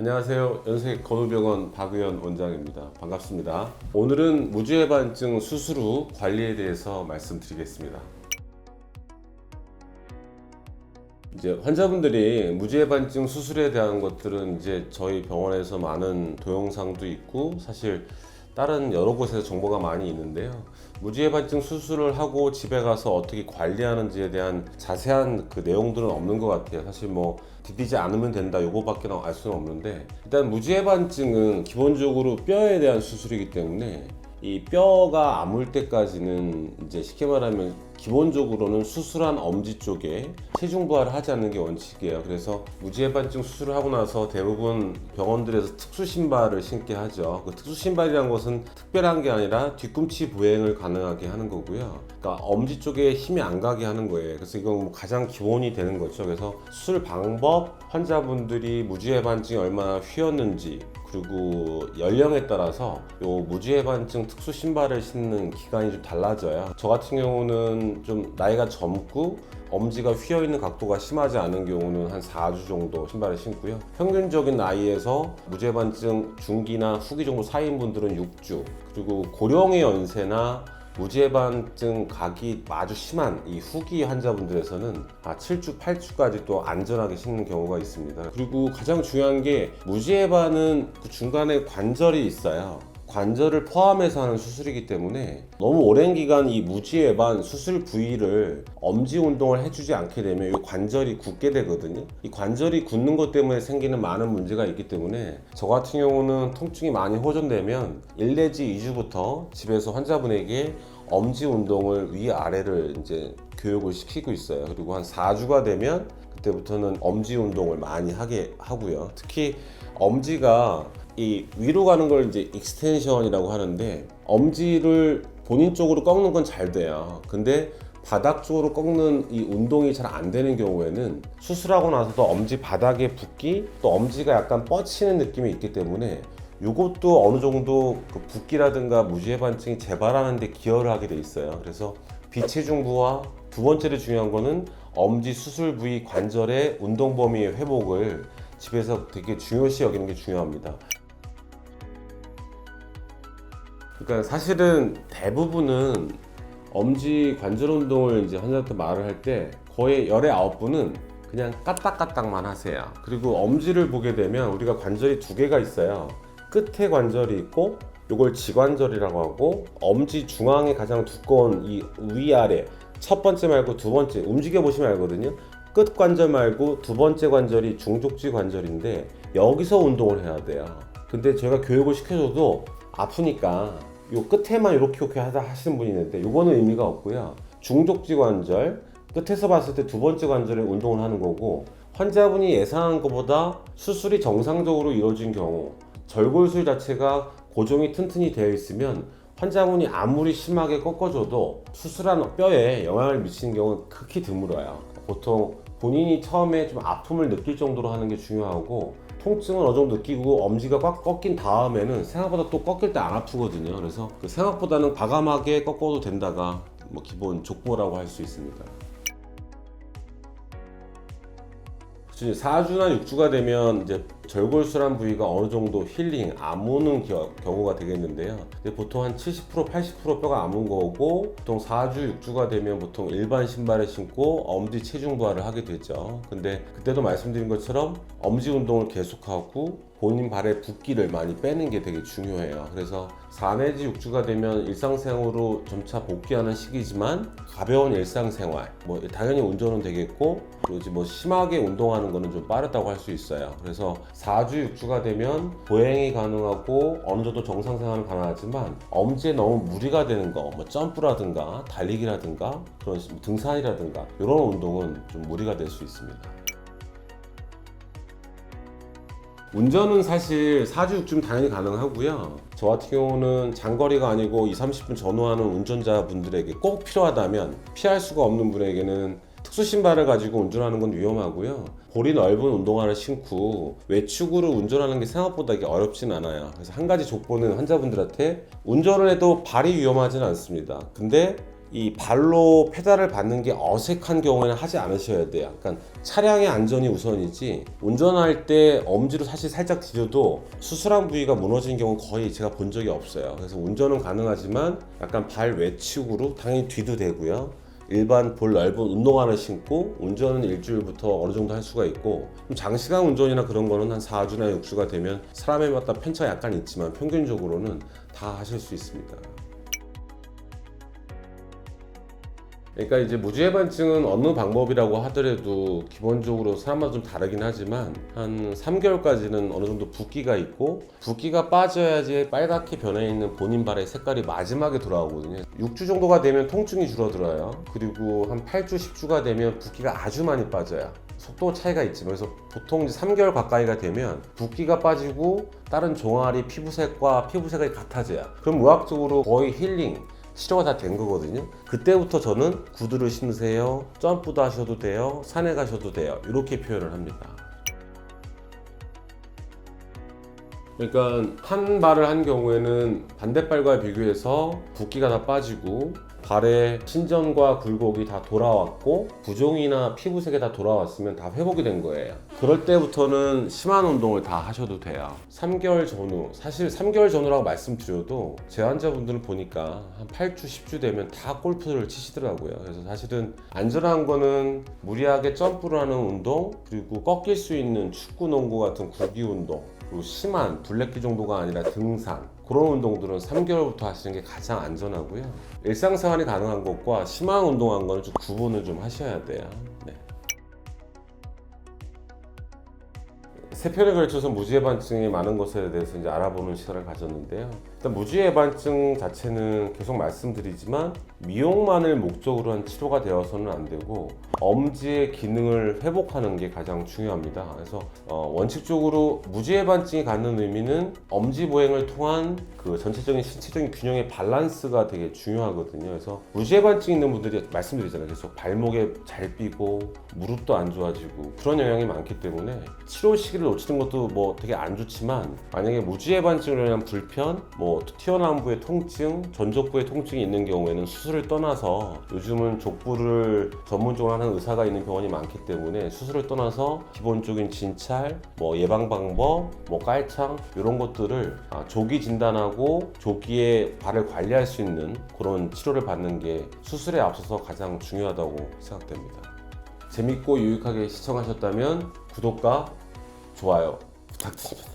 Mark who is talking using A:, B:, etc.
A: 안녕하세요. 연색 건우병원 박의원 원장입니다. 반갑습니다. 오늘은 무지해반증 수술 후 관리에 대해서 말씀드리겠습니다. 이제 환자분들이 무지해반증 수술에 대한 것들은 이제 저희 병원에서 많은 동영상도 있고 사실 다른 여러 곳에서 정보가 많이 있는데요. 무지해반증 수술을 하고 집에 가서 어떻게 관리하는지에 대한 자세한 그 내용들은 없는 것 같아요. 사실 뭐 디디지 않으면 된다 요거밖에 알 수는 없는데, 일단 무지해반증은 기본적으로 뼈에 대한 수술이기 때문에 이 뼈가 아물 때까지는 이제 쉽게 말하면 기본적으로는 수술한 엄지 쪽에 체중 부하를 하지 않는 게 원칙이에요. 그래서 무지해반증 수술을 하고 나서 대부분 병원들에서 특수 신발을 신게 하죠. 그 특수 신발이란 것은 특별한 게 아니라 뒤꿈치 보행을 가능하게 하는 거고요. 그러니까 엄지 쪽에 힘이 안 가게 하는 거예요. 그래서 이건 뭐 가장 기본이 되는 거죠. 그래서 수술 방법, 환자분들이 무지해반증이 얼마나 휘었는지, 그리고 연령에 따라서 요 무지해반증 특수 신발을 신는 기간이 좀 달라져요. 저 같은 경우는 좀 나이가 젊고 엄지가 휘어있는 각도가 심하지 않은 경우는 한 4주 정도 신발을 신고요. 평균적인 나이에서 무지해반증 중기나 후기 정도 사이인 분들은 6주, 그리고 고령의 연세나 무지해반증 각이 아주 심한 이 후기 환자분들에서는 7주, 8주까지 또 안전하게 신는 경우가 있습니다. 그리고 가장 중요한 게 무지해반은 그 중간에 관절이 있어요. 관절을 포함해서 하는 수술이기 때문에 너무 오랜 기간 이 무지해반 수술 부위를 엄지 운동을 해주지 않게 되면 이 관절이 굳게 되거든요. 이 관절이 굳는 것 때문에 생기는 많은 문제가 있기 때문에 저 같은 경우는 통증이 많이 호전되면 1 내지 2주부터 집에서 환자분에게 엄지 운동을 위아래를 이제 교육을 시키고 있어요. 그리고 한 4주가 되면 그때부터는 엄지 운동을 많이 하게 하고요. 특히 엄지가 이 위로 가는 걸 이제 익스텐션이라고 하는데, 엄지를 본인 쪽으로 꺾는 건 잘 돼요. 근데 바닥 쪽으로 꺾는 이 운동이 잘 안 되는 경우에는 수술하고 나서도 엄지 바닥에 붓기, 또 엄지가 약간 뻗치는 느낌이 있기 때문에 이것도 어느 정도 그 붓기라든가 무지해반증이 재발하는 데 기여를 하게 돼 있어요. 그래서 비체중부와 두 번째로 중요한 거는 엄지 수술 부위 관절의 운동 범위의 회복을 집에서 되게 중요시 여기는 게 중요합니다. 그러니까 사실은 대부분은 엄지 관절 운동을 이제 환자한테 말을 할 때 거의 열의 9분은 그냥 까딱까딱만 하세요. 그리고 엄지를 보게 되면 우리가 관절이 두 개가 있어요. 끝에 관절이 있고 이걸 지관절이라고 하고, 엄지 중앙에 가장 두꺼운 이 위아래 첫 번째 말고 두 번째 움직여 보시면 알거든요. 끝 관절 말고 두 번째 관절이 중족지 관절인데 여기서 운동을 해야 돼요. 근데 제가 교육을 시켜줘도 아프니까 요 끝에만 이렇게 하시는 분이 있는데 이거는 의미가 없고요. 중족지 관절 끝에서 봤을 때 두 번째 관절에 운동을 하는 거고, 환자분이 예상한 것보다 수술이 정상적으로 이루어진 경우, 절골술 자체가 고정이 튼튼히 되어 있으면 환자분이 아무리 심하게 꺾어줘도 수술한 뼈에 영향을 미치는 경우는 극히 드물어요. 보통 본인이 처음에 좀 아픔을 느낄 정도로 하는 게 중요하고, 통증은 어느 정도 느끼고 엄지가 꽉 꺾인 다음에는 생각보다 또 꺾일 때 안 아프거든요. 그래서 그 생각보다는 과감하게 꺾어도 된다가 뭐 기본 족보라고 할 수 있습니다. 4주나 6주가 되면 이제 절골술한 부위가 어느 정도 힐링, 아무는 경우가 되겠는데요. 근데 보통 한 70%, 80% 뼈가 아문 거고, 보통 4주, 6주가 되면 보통 일반 신발을 신고 엄지 체중 부하를 하게 되죠. 근데 그때도 말씀드린 것처럼 엄지 운동을 계속하고 본인 발의 붓기를 많이 빼는 게 되게 중요해요. 그래서 4 내지 6주가 되면 일상생활로 점차 복귀하는 시기지만 가벼운 일상생활, 뭐 당연히 운전은 되겠고, 그리고 뭐 심하게 운동하는 거는 좀 빠르다고 할 수 있어요. 그래서 4주, 6주가 되면 보행이 가능하고 어느 정도 정상생활은 가능하지만 엄지에 너무 무리가 되는 거, 뭐 점프라든가 달리기라든가 그런 등산이라든가 이런 운동은 좀 무리가 될 수 있습니다. 운전은 사실 4주, 6주면 당연히 가능하고요. 저 같은 경우는 장거리가 아니고 20-30분 전후하는 운전자분들에게 꼭 필요하다면, 피할 수가 없는 분에게는 특수 신발을 가지고 운전하는 건 위험하고요. 볼이 넓은 운동화를 신고 외축으로 운전하는 게 생각보다 이게 어렵진 않아요. 그래서 한 가지 족보는 환자분들한테 운전을 해도 발이 위험하진 않습니다. 근데 이 발로 페달을 밟는 게 어색한 경우에는 하지 않으셔야 돼요. 약간 차량의 안전이 우선이지 운전할 때 엄지로 사실 살짝 디뎌도 수술한 부위가 무너지는 경우는 거의 제가 본 적이 없어요. 그래서 운전은 가능하지만 약간 발 외축으로 당연히 뒤도 되고요. 일반 볼 넓은 운동화를 신고 운전은 일주일부터 어느 정도 할 수가 있고, 좀 장시간 운전이나 그런 거는 한 4주나 6주가 되면 사람에 맞다 편차가 약간 있지만 평균적으로는 다 하실 수 있습니다. 그러니까 이제 무지해반증은 어느 방법이라고 하더라도 기본적으로 사람마다 좀 다르긴 하지만 한 3개월까지는 어느 정도 붓기가 있고, 붓기가 빠져야지 빨갛게 변해 있는 본인 발의 색깔이 마지막에 돌아오거든요. 6주 정도가 되면 통증이 줄어들어요. 그리고 한 8주, 10주가 되면 붓기가 아주 많이 빠져요. 속도 차이가 있지만, 그래서 보통 이제 3개월 가까이가 되면 붓기가 빠지고 다른 종아리 피부색과 피부색이 같아져요. 그럼 의학적으로 거의 힐링 치료가 다 된 거거든요. 그때부터 저는 구두를 신으세요, 점프도 하셔도 돼요, 산에 가셔도 돼요, 이렇게 표현을 합니다. 그러니까 한 발을 한 경우에는 반대발과 비교해서 붓기가 다 빠지고 발에 신전과 굴곡이 다 돌아왔고 부종이나 피부색이 다 돌아왔으면 다 회복이 된 거예요. 그럴 때부터는 심한 운동을 다 하셔도 돼요. 3개월 전후, 사실 3개월 전후라고 말씀드려도 제 환자분들은 보니까 한 8주, 10주 되면 다 골프를 치시더라고요. 그래서 사실은 안전한 거는 무리하게 점프를 하는 운동, 그리고 꺾일 수 있는 축구, 농구 같은 구기 운동, 그리고 심한 둘레길 정도가 아니라 등산, 그런 운동들은 3개월부터 하시는 게 가장 안전하고요. 일상생활이 가능한 것과 심한 운동한 거는 좀 구분을 좀 하셔야 돼요. 네. 세 편에 걸쳐서 무지해반증이 많은 것에 대해서 이제 알아보는 시간을 가졌는데요. 일단 무지해반증 자체는 계속 말씀드리지만 미용만을 목적으로 한 치료가 되어서는 안 되고 엄지의 기능을 회복하는 게 가장 중요합니다. 그래서 원칙적으로 무지해반증이 갖는 의미는 엄지 보행을 통한 그 전체적인 신체적인 균형의 밸런스가 되게 중요하거든요. 그래서 무지해반증 있는 분들이 말씀드리잖아요. 계속 발목에 잘 삐고 무릎도 안 좋아지고 그런 영향이 많기 때문에 치료 시기를 놓치는 것도 뭐 되게 안 좋지만, 만약에 무지해반증으로 인한 불편, 뭐 튀어나온 부의 통증, 전족부의 통증이 있는 경우에는 수술을 떠나서, 요즘은 족부를 전문적으로 하는 의사가 있는 병원이 많기 때문에 수술을 떠나서 기본적인 진찰, 뭐 예방 방법, 뭐 깔창 이런 것들을 조기 진단하고 조기에 발을 관리할 수 있는 그런 치료를 받는 게 수술에 앞서서 가장 중요하다고 생각됩니다. 재밌고 유익하게 시청하셨다면 구독과 좋아요 부탁드립니다.